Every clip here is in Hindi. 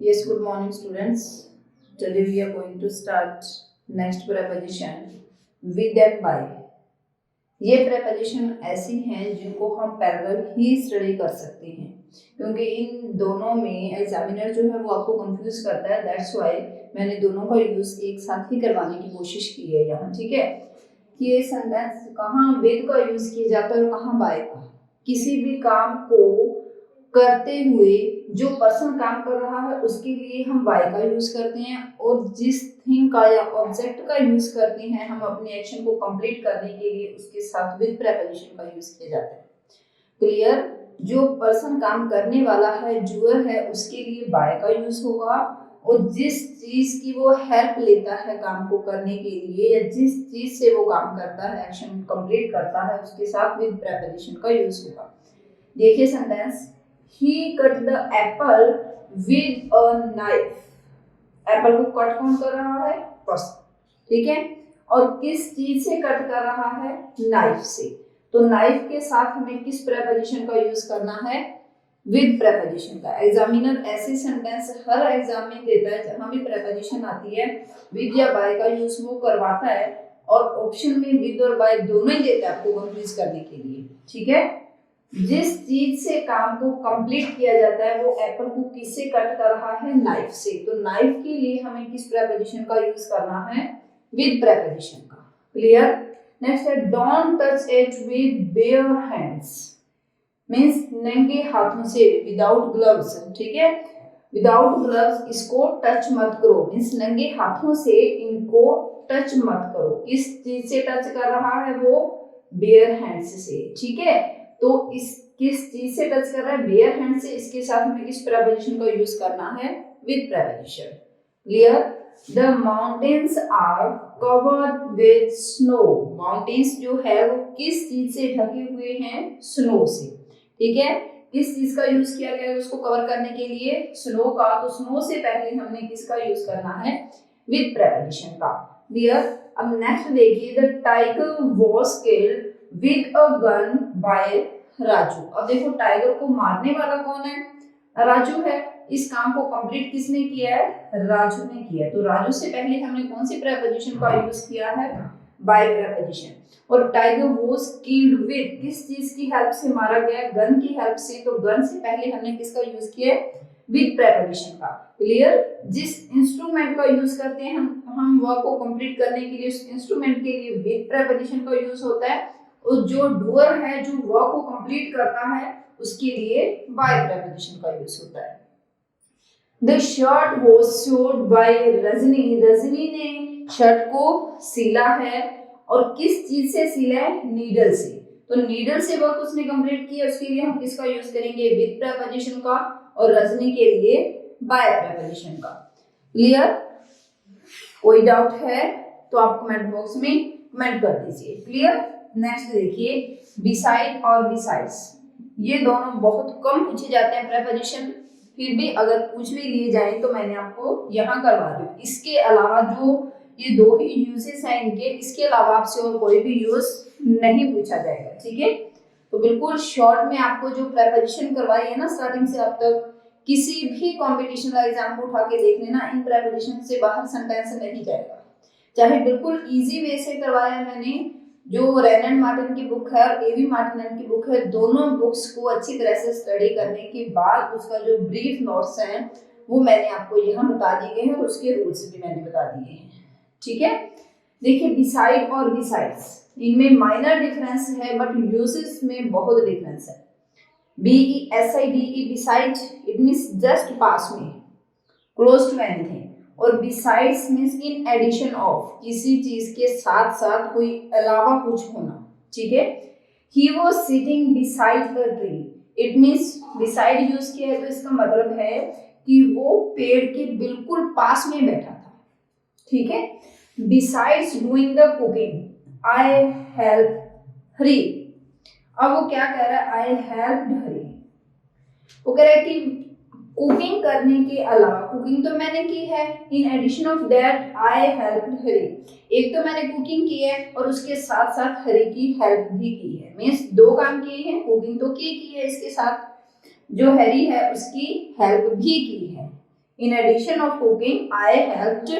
Yes, good morning, students. Today we are going to start next preposition with and by. ये preposition ऐसी हैं जिनको हम पैरेलल ही स्टडी कर सकते हैं, क्योंकि इन दोनों में एग्जामिनर जो है वो आपको कंफ्यूज करता है। दैट्स वाई मैंने दोनों का यूज एक साथ ही करवाने की कोशिश की है यहाँ। ठीक है, कि ये सेंटेंस कहाँ विद का यूज किया जाता है और कहाँ बाय का। किसी भी काम को करते हुए जो पर्सन काम कर रहा है उसके लिए हम बाय का यूज करते हैं, और जिस थिंग का या ऑब्जेक्ट का यूज करते हैं हम अपने एक्शन को कंप्लीट करने के लिए उसके साथ विद प्रेपोजिशन का यूज किया जाता है। क्लियर? जो पर्सन काम करने वाला है, डूअर है, उसके लिए बाय का यूज होगा, और जिस चीज की वो हेल्प लेता है काम को करने के लिए या जिस चीज से वो काम करता है, एक्शन कंप्लीट करता है, उसके साथ विद प्रेपोजिशन का यूज होगा। देखिए sentence, he cut the apple with a knife. Apple को कट कौन कर रहा है? पर्सन। ठीक है, और किस चीज से कट कर रहा है? नाइफ से। तो नाइफ के साथ हमें किस प्रेपोजिशन का यूज करना है? विद प्रेपोजिशन का। एग्जामिनर ऐसे सेंटेंस हर एग्जाम में देता है जहां भी प्रेपोजिशन आती है विद या बाय का यूज वो करवाता है, और ऑप्शन में विद और बाय दोनों ही देता है आपको कंफ्यूज करने के लिए। ठीक है, जिस चीज से काम को कंप्लीट किया जाता है वो एप्पल को किससे कट कर रहा है? नाइफ से। तो नाइफ के लिए हमें किस प्रेपोजिशन का यूज करना है? विद प्रेपोजिशन का। क्लियर? नेक्स्ट है don't touch it with bare hands, means नंगे हाथों से, विदाउट ग्लव्स। ठीक है, विदाउट ग्लव्स इसको टच मत करो, मींस नंगे हाथों से इनको टच मत करो। किस चीज से टच कर रहा है वो? बेयर हैंड्स से। ठीक है, तो इस किस चीज से टच कर रहा है? बेयर हैंड से। इसके साथ हमें किस प्रेपोजिशन का यूज करना है? With preposition. Clear? The mountains are covered with snow, mountains जो है वो किस चीज से ढके हुए हैं? स्नो से। ठीक है, किस चीज का यूज किया गया है उसको कवर करने के लिए? स्नो का। तो स्नो से पहले हमने किसका यूज करना है? विद प्रेपोजिशन का। क्लियर? अब नेक्स्ट देखिए, the tiger was killed with a gun by Raju. अब देखो टाइगर को मारने वाला कौन है? राजू है। इस काम को कंप्लीट किसने किया है? राजू ने किया। तो राजू से पहले हमने कौन सी प्रेपोजिशन का यूज किया है? By preposition. और टाइगर वाज किल्ड विद, किस चीज की हेल्प से मारा गया? गन की हेल्प से। तो गन से पहले हमने किसका यूज किया है? विद प्रेपोजिशन का। क्लियर? जिस इंस्ट्रूमेंट का यूज करते हैं हम वर्क को कंप्लीट करने के लिए, उस इंस्ट्रूमेंट के लिए विद प्रेपोजिशन का यूज होता है, और जो डूअर है, जो वर्क को कंप्लीट करता है, उसके लिए बाय प्रेपोजिशन का यूज होता है। The shirt was saved by Rajni, Rajni ने शर्ट को सिला है, और किस चीज से सिला है? नीडल से। तो नीडल से वर्क उसने कंप्लीट किया, उसके लिए हम किसका यूज करेंगे? विद प्रेपोजिशन का, और रजनी के लिए बाय प्रेपोजिशन का। क्लियर? कोई डाउट है तो आप कमेंट बॉक्स में कमेंट कर दीजिए। क्लियर? नेक्स्ट देखिए, बिसाइड और बिसाइड्स, ये दोनों बहुत कम पूछे जाते हैं प्रेपोजिशन, फिर भी अगर पूछ भी लिए जाए तो मैंने आपको यहाँ करवा दी। इसके अलावा जो ये दो ही यूजेस हैं इनके, इसके अलावा आपसे और कोई भी यूज नहीं पूछा जाएगा। ठीक है, तो बिल्कुल शॉर्ट में आपको जो प्रेपोजिशन करवाई है ना स्टार्टिंग से अब तक, किसी भी कॉम्पिटिशन का एग्जाम को उठा के देख लेना, इन प्रेपोजिशन से बाहर सेंटेंस नहीं जाएगा। चाहे बिल्कुल इजी वे से करवाया है मैंने, जो रैन एंड मार्टिन की बुक है और एवी मार्टिन की बुक है, दोनों बुक्स को अच्छी तरह से स्टडी करने के बाद उसका जो ब्रीफ नोट्स हैं वो मैंने आपको यहाँ बता दिए गए हैं, और उसके रूल्स भी मैंने बता दिए हैं। ठीक है, देखिए बिसाइड और बिसाइड्स, इनमें माइनर डिफरेंस है बट यूजेस में बहुत डिफरेंस है। BESIDE beside, it means just पास में, क्लोज टू एनीथिंग, और besides means in addition of, किसी चीज के साथ साथ कोई अलावा कुछ होना। ठीक है, he was sitting beside a tree, it means beside use किया है तो इसका मतलब है कि वो पेड़ के बिल्कुल पास में बैठा था। ठीक है, besides doing the cooking I help Hari. अब वो क्या कह रहा है? I helped Hari. वो कह रहा है कि कुकिंग करने के अलावा, कुकिंग तो मैंने की है, in addition of that I helped Hari, एक तो मैंने कुकिंग की है और उसके साथ साथ हरी की हेल्प भी की है, मींस दो काम किए हैं, कुकिंग तो की है, इसके साथ जो हरी है उसकी हेल्प भी की है। In addition of cooking I helped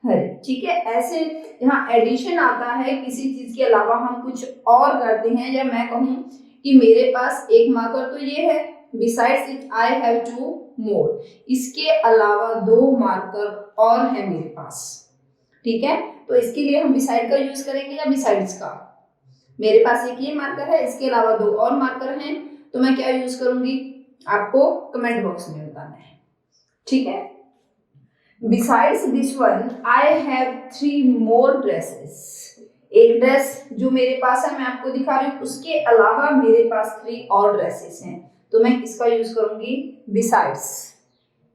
her. ठीक है, ऐसे यहाँ एडिशन आता है, किसी चीज के अलावा हम कुछ और करते हैं, या मैं कहूँ कि मेरे पास एक मार्कर तो ये है, besides it I have two more, इसके अलावा 2 मार्कर और है मेरे पास। ठीक है, तो इसके लिए हम बिसाइड का यूज करेंगे या बिसाइड्स का? मेरे पास एक ये मार्कर है, इसके अलावा 2 और मार्कर हैं, तो मैं क्या यूज करूंगी? आपको कमेंट बॉक्स में बताना है। ठीक है, besides this one I have 3 more dresses. एक ड्रेस जो मेरे पास है मैं आपको दिखा रही हूँ, उसके अलावा मेरे पास 3 और ड्रेसेस हैं, तो मैं किसका यूज करूंगी? बिसाइड्स।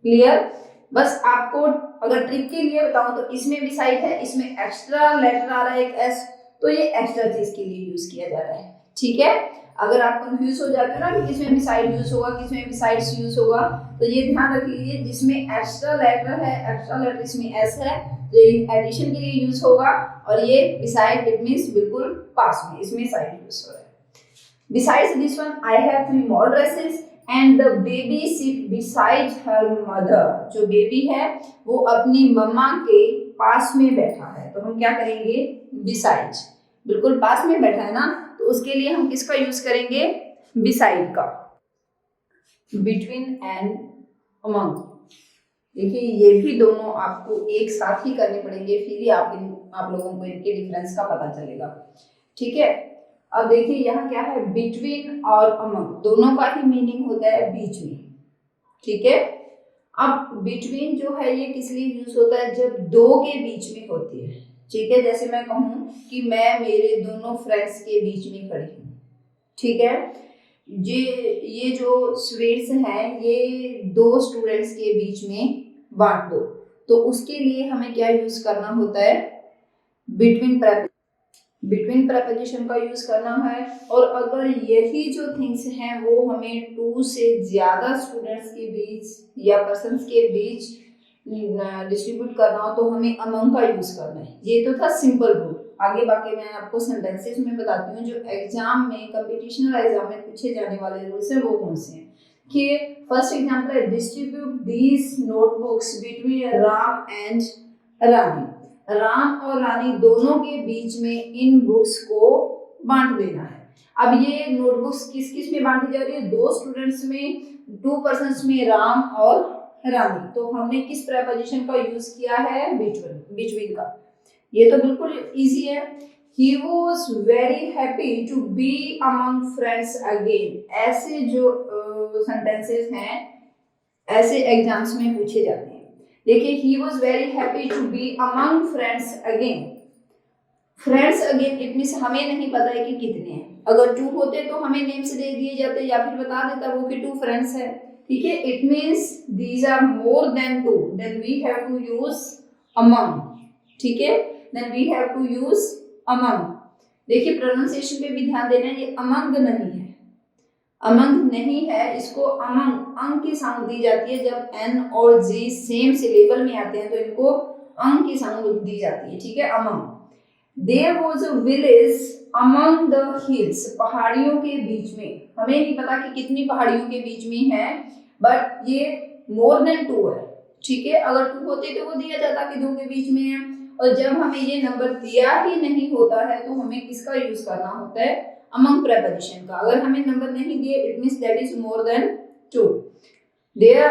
क्लियर? बस आपको अगर ट्रिक के लिए बताऊं तो इसमें बिसाइड है, इसमें एक्स्ट्रा लेटर आ रहा है एक एस, तो ये एक्स्ट्रा चीज के लिए यूज किया जा रहा है। ठीक है, अगर आप कंफ्यूज हो जाते हो ना कि किसमें बिसाइड यूज होगा, किसमें बिसाइड्स यूज होगा, तो ये ध्यान रख लीजिए, जिसमें एक्स्ट्रा लेटर है, एक्स्ट्रा लेटर इसमें एस है, तो एडिशन के लिए यूज होगा, और ये बिसाइड इट मींस बिल्कुल पास में, इसमें साइड यूज हो रहा है। Besides this one, I have 3 more dresses and the baby sit beside her mother. जो बेबी है वो अपनी मम्मा के पास में बैठा है, तो हम क्या करेंगे? Beside, बिल्कुल पास में बैठा है ना, तो उसके लिए हम किसका यूज करेंगे? Beside का। Between and among, देखिए ये भी दोनों आपको एक साथ ही करने पड़ेंगे, फिर ही आप लोगों को इनके डिफरेंस का पता चलेगा। ठीक है, अब देखिए यहाँ क्या है? बिटवीन और अमंग, दोनों का ही मीनिंग होता है बीच में। ठीक है, अब बिटवीन जो है ये किस लिए यूज होता है? जब 2 के बीच में होती है। ठीक है, जैसे मैं कहूँ कि मैं मेरे दोनों फ्रेंड्स के बीच में खड़ी हूँ। ठीक है, ये जो स्वीट्स हैं ये 2 स्टूडेंट्स के बीच में बांट दो, तो उसके लिए हमें क्या यूज करना होता है? बिटवीन प्रपोजिशन का यूज करना है। और अगर यही जो थिंग्स हैं वो हमें 2 से ज्यादा स्टूडेंट्स के बीच या पर्सन्स के बीच डिस्ट्रीब्यूट करना हो, तो हमें अमंग का यूज करना है। ये तो था सिंपल रूल, आगे बाकी मैं आपको सेंटेंसेस में बताती हूँ जो एग्जाम में, कंपटीशनल एग्जाम में पूछे जाने वाले रूल्स हैं वो कौन से हैं। कि फर्स्ट एग्जाम्पल है, distribute these notebooks between Ram and Rani. Ram और रानी दोनों के बीच में इन बुक्स को बांट देना है। अब ये नोटबुक्स किस किस में बांटी जा रही है? 2 स्टूडेंट्स में, 2 पर्सन्स में, राम और रानी। तो हमने किस प्रेपोजिशन का यूज किया है? बिटवीन का। ये तो बिल्कुल इजी है। He was very happy to be among friends again. ऐसे जो सेंटेंसेस हैं ऐसे एग्जाम्स में पूछे जाते हैं। देखिए, he was very happy to be among friends again. Friends again it means हमें नहीं पता है कि कितने हैं। अगर 2 होते तो हमें नेम्स दे दिए जाते या फिर बता देता वो कि 2 फ्रेंड्स है। ठीक है, it means these are more than 2, then we have to use among। ठीक है, then we have to use among। देखिए प्रोनाउंसिएशन पे भी ध्यान देना है, ये among नहीं है, अमंग नहीं है, इसको अमंग अंग की साउंड दी जाती है। जब एन और जी सेम सिलेबल में आते हैं तो इनको अंग की साउंड दी जाती है। ठीक है, among. There was a village among the hills, पहाड़ियों के बीच में। हमें नहीं पता कि कितनी पहाड़ियों के बीच में है, बट ये more than 2 है। ठीक है, अगर 2 होते तो वो दिया जाता कि 2 के बीच में है, और जब हमें ये नंबर दिया ही नहीं होता है तो हमें किसका यूज करना होता है? among preposition का। अगर हमें नंबर नहीं दिए it means that is more than 2। There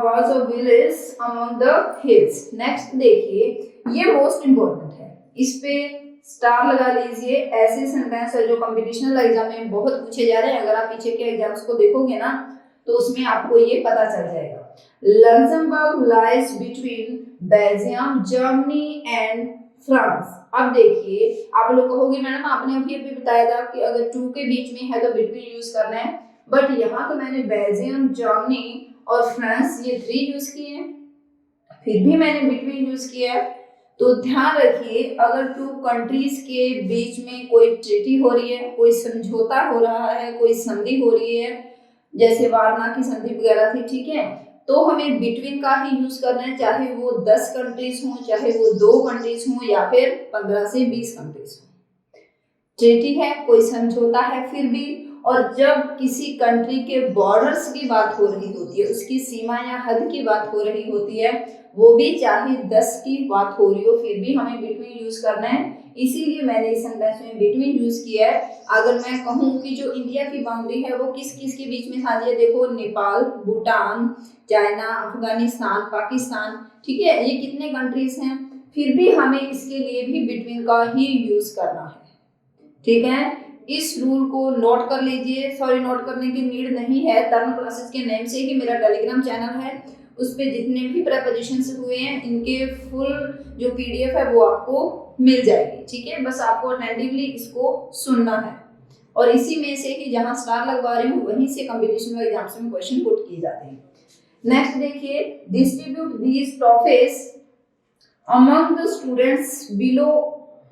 was a village among the hills। Next देखिए, ये मोस्ट इंपॉर्टेंट है, इस पे स्टार लगा लीजिए। ऐसे सेंटेंस है जो कंपटीशनल एग्जाम में बहुत पूछे जा रहे हैं। अगर आप पीछे के एग्जाम्स को देखोगे ना तो उसमें आपको ये पता चल जाएगा। Luxembourg lies between Belgium, Germany and France. अब देखिए, आप लोग कहोगे मैडम आपने अभी बताया था कि अगर 2 के बीच में है तो बिटवीन यूज करना है, बट यहाँ तो मैंने बेल्जियम, जर्मनी और फ्रांस ये 3 यूज किए हैं, फिर भी मैंने बिटवीन यूज किया है। तो ध्यान रखिए, अगर 2 कंट्रीज के बीच में कोई ट्रीटी हो रही है, कोई समझौता हो रहा है, कोई संधि हो रही है, जैसे वारना की संधि वगैरह थी, ठीक है, तो हमें बिटवीन का ही यूज करना है, चाहे वो 10 कंट्रीज हों, चाहे वो 2 कंट्रीज हों, या फिर 15 से 20 कंट्रीज हों। ट्रीटी है, कोई समझौता है, फिर भी, और जब किसी कंट्री के बॉर्डर्स की बात हो रही होती है, उसकी सीमा या हद की बात हो रही होती है, वो भी चाहे 10 की बात हो रही हो, फिर भी हमें बिटवीन यूज करना है। इसीलिए मैंने इस सेंटेंस में बिटवीन यूज किया है। अगर मैं कहूँ कि जो इंडिया की बाउंड्री है वो किस किस के बीच में साझी है, देखो नेपाल, भूटान, चाइना, अफगानिस्तान, पाकिस्तान, ठीक है, ये कितने कंट्रीज हैं, फिर भी हमें इसके लिए भी बिटवीन का ही यूज करना है, ठीक है। इस रूल को नोट कर लीजिए, सॉरी नोट करने की नीड नहीं है, टर्म क्लासेस के नेम से ही मेरा टेलीग्राम चैनल है, उस पे जितने भी प्रेपोजिशंस हुए हैं इनके फुल जो पीडीएफ है वो आपको मिल जाएगी, ठीक है। बस आपको अटेंटिवली इसको सुनना है और इसी में से ही जहां स्टार लगवा रही हूँ वहीं से कंपटीशन एग्जाम्स में क्वेश्चन पुट किए जाते हैं। नेक्स्ट देखिए, distribute these toffees among the students below,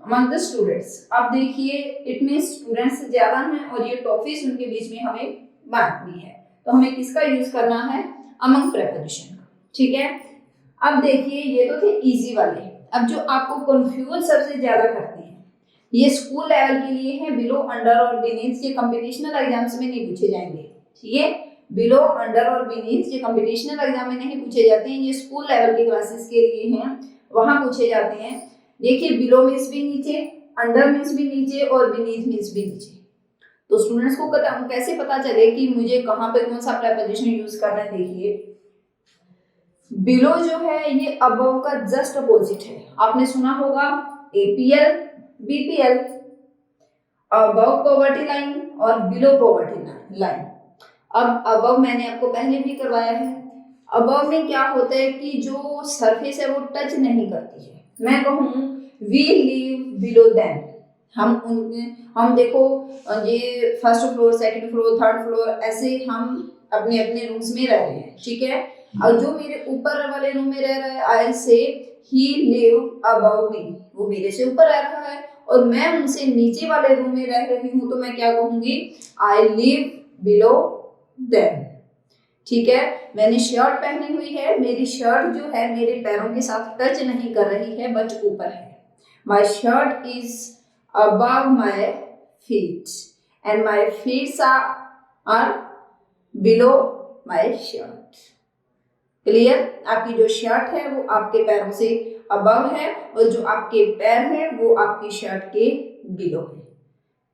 among the students. अब देखिए इट मींस स्टूडेंट्स ज्यादा हैं और ये टॉफीज उनके बीच में हमें बांटनी है, तो हमें किसका यूज करना है, अमंग प्रेपोजिशन का, ठीक है। अब देखिए ये तो थे इजी वाले, अब जो आपको कंफ्यूज सबसे ज्यादा करते हैं ये स्कूल लेवल के लिए है, बिलो, अंडर और बीनीथ, ये कंपटीशनल एग्जाम्स में नहीं पूछे जाएंगे, ठीक है। बिलो, अंडर और बीनीथ ये कंपटीशनल एग्जाम में नहीं पूछे जाते हैं, ये स्कूल लेवल की क्लासेस के लिए हैं, वहां पूछे जाते हैं। देखिए बिलो मीन्स भी नीचे, अंडर मीन्स भी नीचे और बीनीथ मीन्स भी नीचे, तो स्टूडेंट्स को कैसे पता चले कि मुझे कहाँ पे कौन सा प्रेपोजिशन यूज करना है। देखिए बिलो जो है ये अबव का जस्ट अपोजिट है, आपने सुना होगा APL, BPL, above poverty line और बिलो पॉवर्टी लाइन। अब अबव मैंने आपको पहले भी करवाया है, अबव में क्या होता है कि जो सरफेस है वो टच नहीं करती है, मैं कहूँ वी लिव बिलो देम, हम देखो ये first floor, second floor, third floor, ऐसे हम अपने अपने रूम्स में रह रहे हैं, ठीक है। और जो मेरे ऊपर वाले रूम में रह रहा है, आई से ही लिव अबव मी, वो मेरे से ऊपर रह रहा है और मैं उनसे नीचे वाले रूम में रह रही हूँ, तो मैं क्या कहूंगी, आई लिव बिलो देम, ठीक है। मैंने शर्ट पहनी हुई है, मेरी शर्ट जो है मेरे पैरों के साथ टच नहीं कर रही है, बट ऊपर है, my shirt is above my feet and my feet are below my shirt. Clear, आपकी जो शर्ट है वो आपके पैरों से अबव है और जो आपके पैर है वो आपकी शर्ट के बिलो है।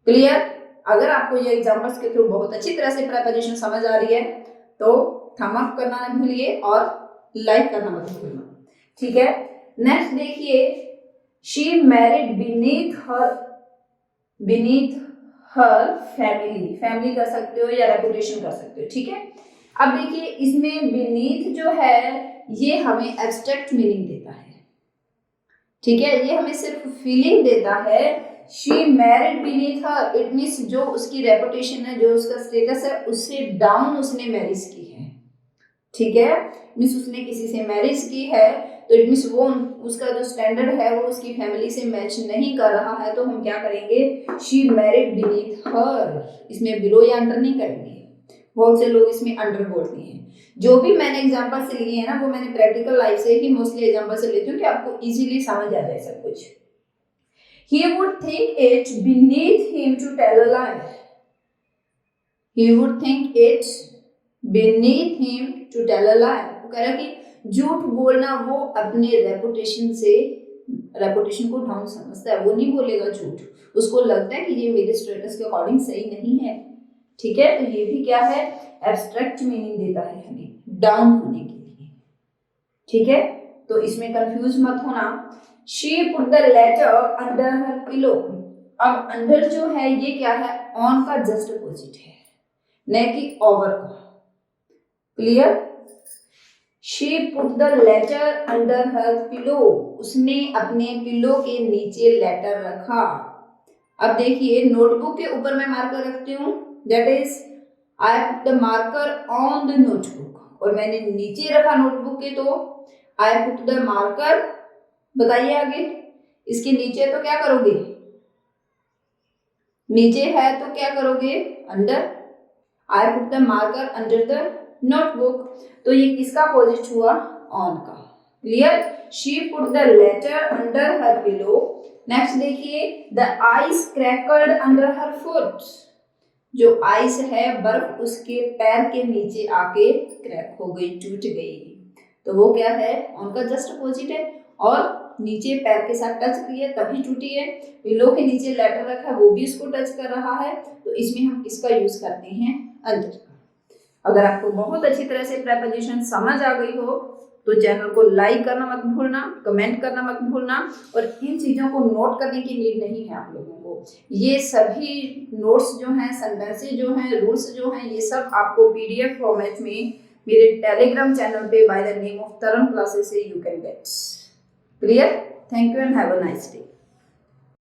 क्लियर, अगर आपको ये एग्जांपल्स के थ्रू बहुत अच्छी तरह से प्रेपोजिशन समझ आ रही है तो थंब अप करना ना भूलिए और लाइक करना मत भूलना, ठीक है। नेक्स्ट देखिए, she married beneath her family, family कर सकते हो या रेपुटेशन कर सकते हो, ठीक है। अब देखिए इसमें बीनीथ जो है ये हमें एब्स्ट्रैक्ट मीनिंग देता है, ठीक है, ये हमें सिर्फ फीलिंग देता है। She married beneath her, it means जो उसकी रेपुटेशन है, जो उसका स्टेटस है, उससे डाउन उसने मैरिज की है, ठीक है। मीन्स उसने किसी से मैरिज की है तो इट मीन्स वो उसका जो स्टैंडर्ड है वो उसकी फैमिली से मैच नहीं कर रहा है, तो हम क्या करेंगे, शी मैरिड बीनीथ हर, इसमें बिलो या अंडर नहीं करेंगे, बहुत से लोग इसमें अंडर बोलते हैं। जो भी मैंने एग्जांपल से लिए हैं ना वो मैंने प्रैक्टिकल लाइफ से ही मोस्टली एग्जांपल से लेती हूँ कि आपको इजीली समझ आ जाए सब कुछ। He would think it beneath him to tell a lie. He would think it beneath him to tell a lie. वो कह रहा कि झूठ बोलना वो अपने रेपुटेशन को डाउन समझता है, वो नहीं बोलेगा झूठ, उसको लगता है कि ये मेरे स्टेटस के अकॉर्डिंग सही नहीं है, ठीक है। तो ये भी क्या है, एब्स्ट्रैक्ट मीनिंग देता है हमें डाउन होने के लिए, ठीक है। तो इसमें कंफ्यूज मत होना। She put the letter under her pillow, अब अंडर जो है ये क्या है, ऑन का जस्ट अपोजिट है, न कि ओवर का, clear. She put the letter under her pillow, उसने अपने पिलो के नीचे लेटर रखा। अब देखिए नोटबुक के ऊपर मैं मार्कर रखती हूँ, that is I put the marker on the notebook, और मैंने नीचे रखा नोटबुक के तो आई पुट द मार्कर, बताइए आगे, इसके नीचे तो क्या करोगे, नीचे है तो क्या करोगे, under, I put the marker under the notebook, तो ये किसका अपोजिट हुआ, ऑन का, clear. She put the letter under her pillow. Next देखिए, the ice cracked under her foot, जो आइस है बर्फ उसके पैर के नीचे आके क्रैक हो गई, टूट गई। तो वो क्या है, उनका जस्ट अपोजिट है। और नीचे पैर के साथ टच की है तभी टूटी है। पिलो के नीचे लेटर रखा है वो भी इसको टच कर रहा है। तो इसमें हम किसका यूज करते हैं, अंदर का। अगर आपको बहुत अच्छी तरह से प्रेपोजिशन समझ आ गई हो तो चैनल को लाइक करना मत भूलना, कमेंट करना मत भूलना। और इन चीज़ों को नोट करने की नीड नहीं है आप लोगों को। ये सभी नोट्स जो हैं, सेंटेंसेस जो हैं, रूल्स जो हैं, ये सब आपको PDF फॉर्मेट में मेरे टेलीग्राम चैनल पे by the name of Taran classes से you can get clear. Thank you and have a nice day.